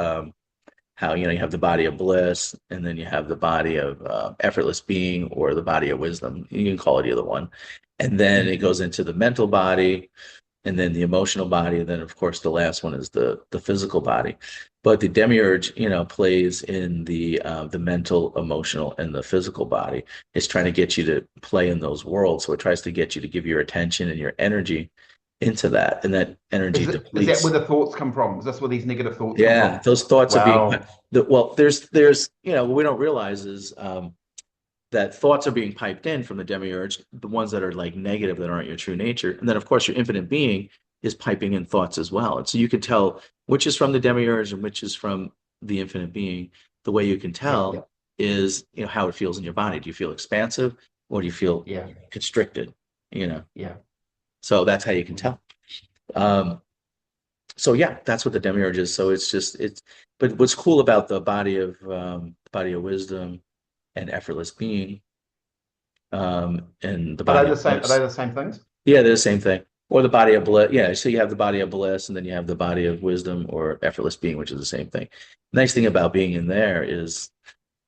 how you have the body of bliss, and then you have the body of effortless being, or the body of wisdom. You can call it either one. And then it goes into the mental body, and then the emotional body, and then of course the last one is the physical body. But the demiurge, plays in the mental, emotional, and the physical body. It's trying to get you to play in those worlds. So it tries to get you to give your attention and your energy into that, and that energy Is that where depletes. the thoughts come from? Is this where these negative thoughts come Yeah, from? those thoughts are being Wow. well. There's what we don't realize is that thoughts are being piped in from the demiurge, the ones that are like negative that aren't your true nature. And then, of course, your infinite being is piping in thoughts as well. And so you can tell which is from the demiurge and which is from the infinite being. The way you can Yeah, tell is, how it feels in your body. Do you feel expansive or do you feel yeah, constricted? You know, yeah. so that's how you can tell. Um, So yeah, that's what the demiurge is. So it's just it's. But what's cool about the body of wisdom and effortless being, and the Are they body the of same? Are they bliss. the same things? Yeah, they're the same thing. Or the body of bliss. Yeah, so you have the body of bliss, and then you have the body of wisdom or effortless being, which is the same thing. Nice thing about being in there is,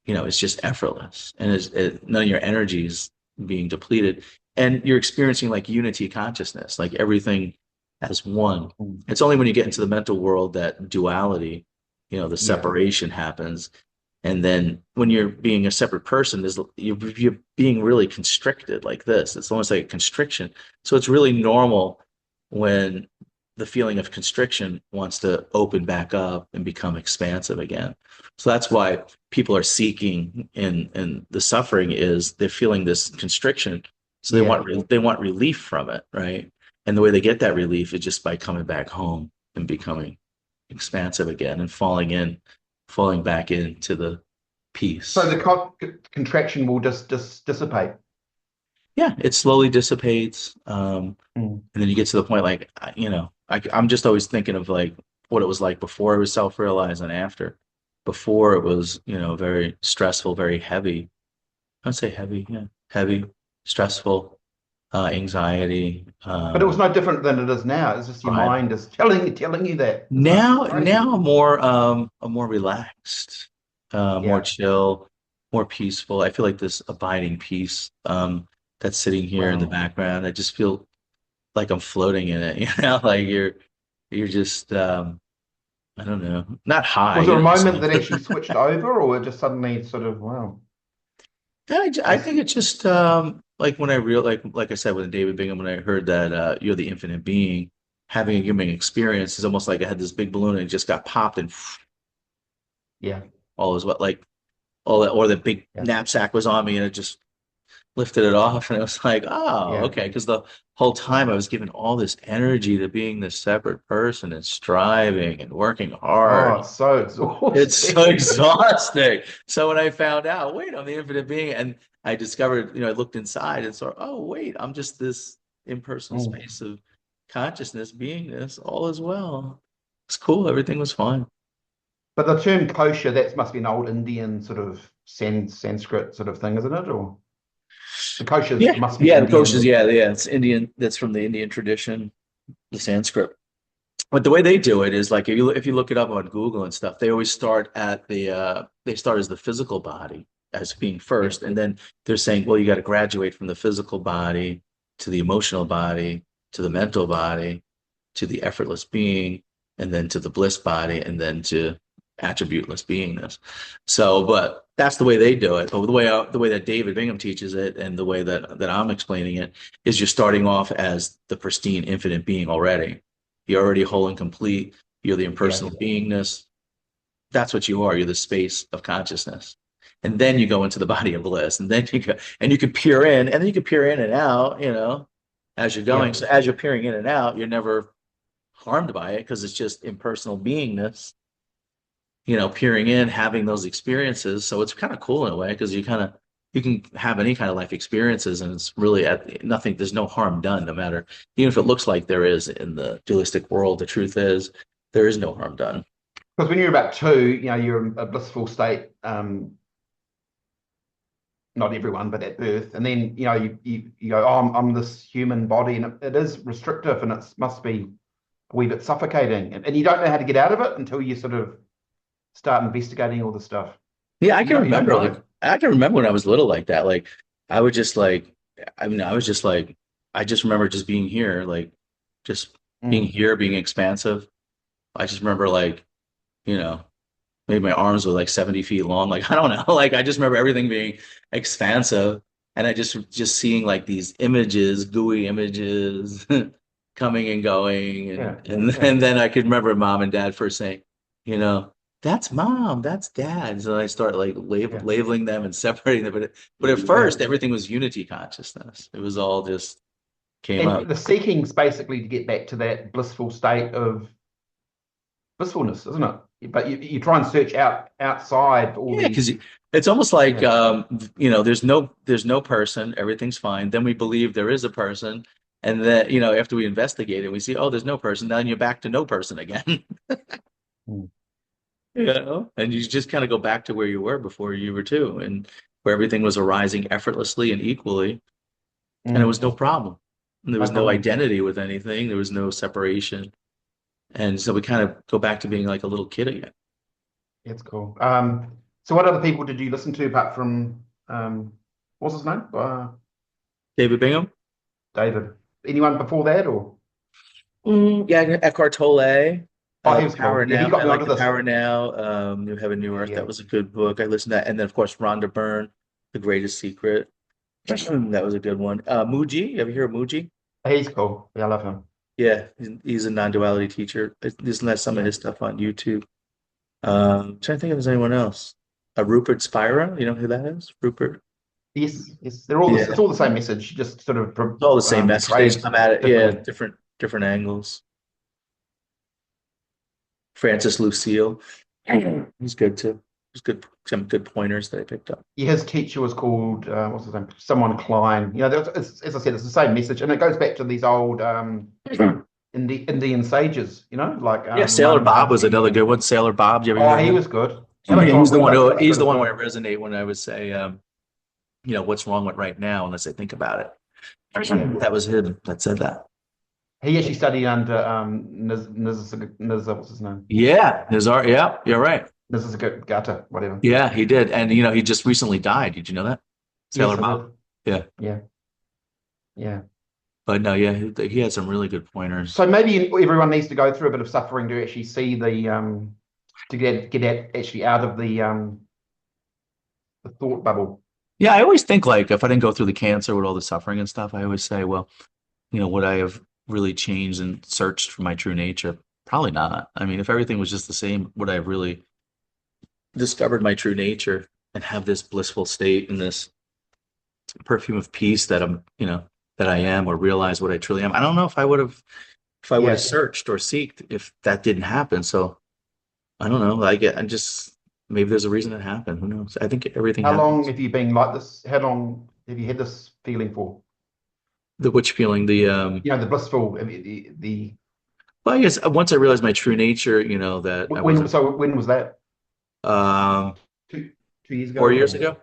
it's just effortless, and none of your energies being depleted, and you're experiencing like unity consciousness, like everything as one. Mm. It's only when you get into the mental world that duality, the Yeah, separation happens. And then when you're being a separate person, you're being really constricted like this. It's almost like a constriction. So it's really normal when the feeling of constriction wants to open back up and become expansive again. So that's why people are seeking and the suffering is they're feeling this constriction. So yeah. they want relief from it, right? And the way they get that relief is just by coming back home and becoming expansive again and falling back into the So peace. the contraction will just dissipate. Yeah, it slowly dissipates. Mm. And then you get to the point like, I'm just always thinking of like what it was like before it was self-realized and after. Before it was, very stressful, very heavy. I'd say heavy, yeah, heavy, stressful, anxiety, But it was no different than it is now. It's just your pride. mind is telling you that, isn't it? It's crazy. Now I'm more relaxed, more Yeah. chill, more peaceful. I feel like this abiding peace, that's sitting here in the Wow. background. I just feel like I'm floating in it, like you're just I don't know, not high, Was there a just moment that actually switched over, or just suddenly sort of wow? I Just think it's just like when I like I said with David Bingham when I heard that you're the infinite being, having a human experience is almost like I had this big balloon and it just got popped and yeah, all is what like all that or the big yeah, knapsack was on me and it just lifted it off and it was like, oh, yeah. okay. Because the whole time I was giving all this energy to being this separate person and striving and working Oh, hard. it's so It's so exhausting. exhausting. So when I found out, wait, I'm the infinite being, and I discovered, I looked inside and saw, oh, wait, I'm just this impersonal Mm. space of consciousness, beingness, all is well. It's cool. Everything was fine. But the term kosher, that must be an old Indian sort of Sanskrit sort of thing, isn't it? Or the koshers Yeah, must be yeah, the Koshas, Indian. yeah. It's Indian. That's from the Indian tradition, the Sanskrit. But the way they do it is like if you look it up on Google and stuff, they always start at they start as the physical body as being Yeah, first, and then they're saying, well, you got to graduate from the physical body to the emotional body to the mental body to the effortless being, and then to the bliss body, and then to attributeless beingness. So, but that's the way they do it. But the way that David Bingham teaches it, and the way that I'm explaining it, is you're starting off as the pristine, infinite being already. You're already whole and complete. You're the yeah, impersonal beingness. That's what you are. You're the space of consciousness. And then you go into the body of bliss. And then you can peer in, and then you can peer in and out, as you're yeah. going. So as you're peering in and out, you're never harmed by it because it's just impersonal beingness, peering in, having those experiences. So it's kind of cool in a way because you can have any kind of life experiences and it's really at nothing, there's no harm done, no matter, even if it looks like there is in the dualistic world, the truth is there is no harm done. Because when you're about two, you're in a blissful state. Not everyone, but at birth, and then you go, oh, I'm this human body, and it is restrictive, and it must be a wee bit suffocating, and you don't know how to get out of it until you sort of start investigating all the stuff. Yeah, You don't know. I can remember when I was little like that. Like I would just like, I mean, I was just like, I just remember just being here, like just being Mm, here, being expansive. I just remember like, you know, maybe my arms were like 70 feet long. Like, I don't know. Like, I just remember everything being expansive. And I just seeing like these images, gooey images coming and going. yeah, And yeah, then I could remember mom and dad first saying, you know, that's mom, that's dad. So I start like yeah, labeling them and separating them. But at yeah. first, everything was unity consciousness. It was all just came And up. the seeking's basically to get back to that blissful state of blissfulness, isn't it? But you try and search outside for all Yeah, these. because it's almost like Yeah, there's no person, everything's fine. Then we believe there is a person, And then, after we investigate it, we see, oh, there's no person. Then you're back to no person again. Mm. And you just kind of go back to where you were before you were two, and where everything was arising effortlessly and equally, and it was Mm. no problem. And there No was no problem. identity with anything. There was no separation. And so we kind of go back to being like a little kid again. It's cool. So what other people did you listen to apart from what's his name? David Bingham? David. Anyone before that or? Yeah, Eckhart Tolle. Oh, he was Power cool. Yeah, he Now. got I me like onto the this. Power Now. New Heaven, New Earth. Yeah. That was a good book. I listened to that. And then, of course, Rhonda Byrne, The Greatest Secret. That was a good one. Muji. You ever hear of Muji? He's cool. Yeah, I love him. Yeah, he's a non-duality teacher. Isn't that some of Yeah. his stuff on YouTube? Trying to think if there's anyone else. Rupert Spira. You know who that is? Rupert. Yes, yes. They're all this, it's Yeah, all the same message, just sort of it's all the same message. They just portrayed come at it, yeah, differently. different angles. Francis Lucille. He's good too. He's good. Some good pointers that I picked up. Yeah, his teacher was called what's his name? Someone Klein. As I said, it's the same message, and it goes back to these old Indian sages. Like Yeah, Sailor Bob was Mandaki another good and one. Sailor Bob, you ever oh, hear of he him? was good. Yeah, he's the one who Alex he's the as one where I well. resonate when I would say, what's wrong with right now unless I think about it. Yeah, That was him that said that. he actually studied under what's his name? Yeah, his art. Yeah, you're right. Nisargadatta, whatever. Yeah, he did. And he just recently died. Did you know that? Sailor Yes, I Bob. did. Yeah. Yeah, yeah. But no, yeah, he had some really good pointers. So maybe everyone needs to go through a bit of suffering to actually see to actually out of the thought bubble. Yeah, I always think like if I didn't go through the cancer with all the suffering and stuff, I always say, well, would I have really changed and searched for my true nature? Probably not. I mean, if everything was just the same, would I have really discovered my true nature and have this blissful state and this perfume of peace that that I am, or realize what I truly am? I don't know if I would have Yeah. searched or seeked if that didn't happen. So I don't know. I'm just maybe there's a reason it happened. Who knows? I think everything How long happens. have you been like this? How long have you had this feeling for? The which feeling? The The blissful, the well, I guess once I realized my true nature, that I when, wasn't so when was that? um 2 years ago 4 years or ago,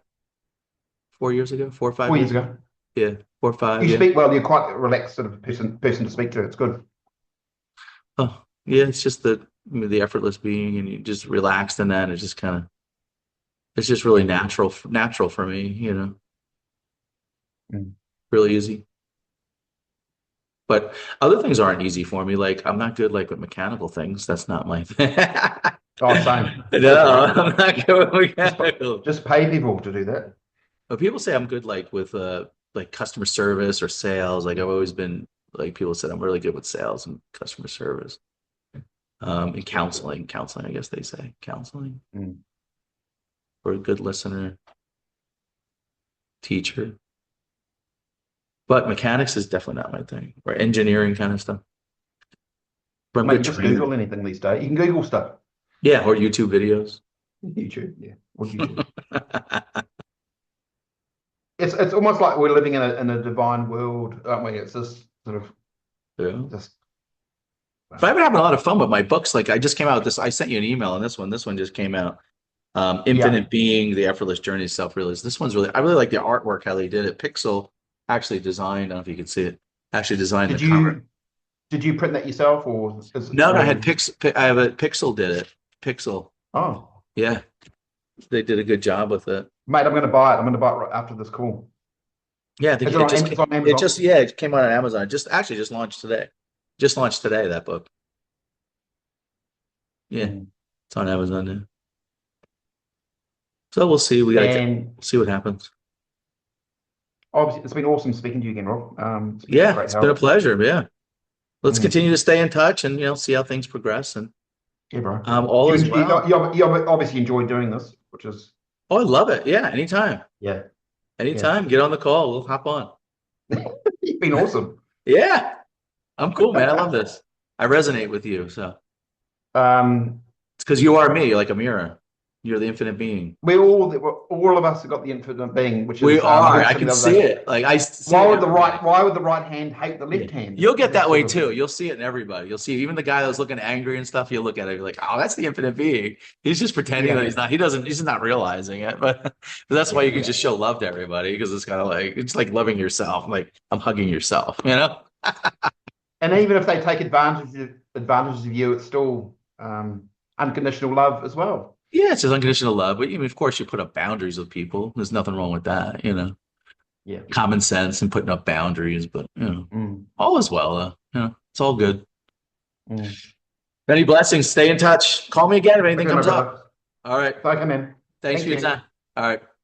4 years ago, 4 or 5 4 years years ago. ago? Yeah, 4 or 5. You Yeah. speak well, you're quite a relaxed sort of person to speak to. It's good. Oh, yeah. It's just the effortless being, and you just relaxed in that. It's just kind of, it's just really Yeah. natural for me. Mm. Really easy. But other things aren't easy for me. Like I'm not good like with mechanical things. That's not my thing. Oh, same. No, I'm not good with Just, mechanical. just pay people to do that. But people say I'm good like with like customer service or sales. Like I've always been like people said I'm really good with sales and customer service. And counseling, I guess they say counseling, Mm. or a good listener, teacher. But mechanics is definitely not my thing, or engineering kind of stuff. But I'm Mate, good just trainer. Google anything these days. You can Google stuff. Yeah, or YouTube videos. YouTube, yeah, or YouTube. It's almost like we're living in a divine world, aren't we? It's just sort of Yeah. just But I've been having a lot of fun with my books. Like I just came out with this. I sent you an email on this one. This one just came out. yeah. Infinite Being, The Effortless Journey to Self-Realization. This one's I really like the artwork, how they did it. Pixel actually designed, I don't know if you can see it, actually designed the Did cover. you print that yourself No, I or had I have a Pixel did it. Pixel. oh Yeah. They did a good job with it. mate, I'm going to buy it. I'm going to buy it right after this call. Yeah, I think Is it on, it's on Amazon? it came out on Amazon. Just launched today. Just launched today, that book. Yeah, Mm. it's on Amazon now. So we'll see. And See what happens. obviously, it's been awesome speaking to you again, Rob. It's been Yeah, great it's been a help. pleasure. Yeah. Let's Mm. continue to stay in touch and see how things progress, and Yeah, bro. all is well. You obviously enjoyed doing this, which is Oh, I love it. Yeah, anytime. yeah, yeah. Anytime. Get on the call. We'll hop on. You've been awesome. Yeah. I'm cool, man. I love this. I resonate with you. So Um, it's because you are me. You're like a mirror. You're the infinite being. All of us have got the infinite being, which We is I are. heard I something can the other see day. it. Like I see it in everybody. Why would the right hand hate the Yeah. left hand? You'll get That that sort way of too. You'll see it in everybody. You'll see even the guy that was looking angry and stuff. You'll look at it, you're like, oh, that's the infinite being. He's just pretending that yeah, he's not. He doesn't. He's not realizing it. But that's why you can yeah. just show love to everybody because it's kind of like it's like loving yourself. Like I'm hugging yourself. You know? And even if they take advantage of you, it's still unconditional love as well. Yeah, it's just unconditional love. But even of course, you put up boundaries with people. There's nothing wrong with that. You know, Yeah. common sense and putting up boundaries. But Mm, all is well. It's all good. mm. Many blessings. Stay in touch. Call me again if anything Okay, my comes up. brother. All right. Okay, man. Thanks for Thank your you. time. All right.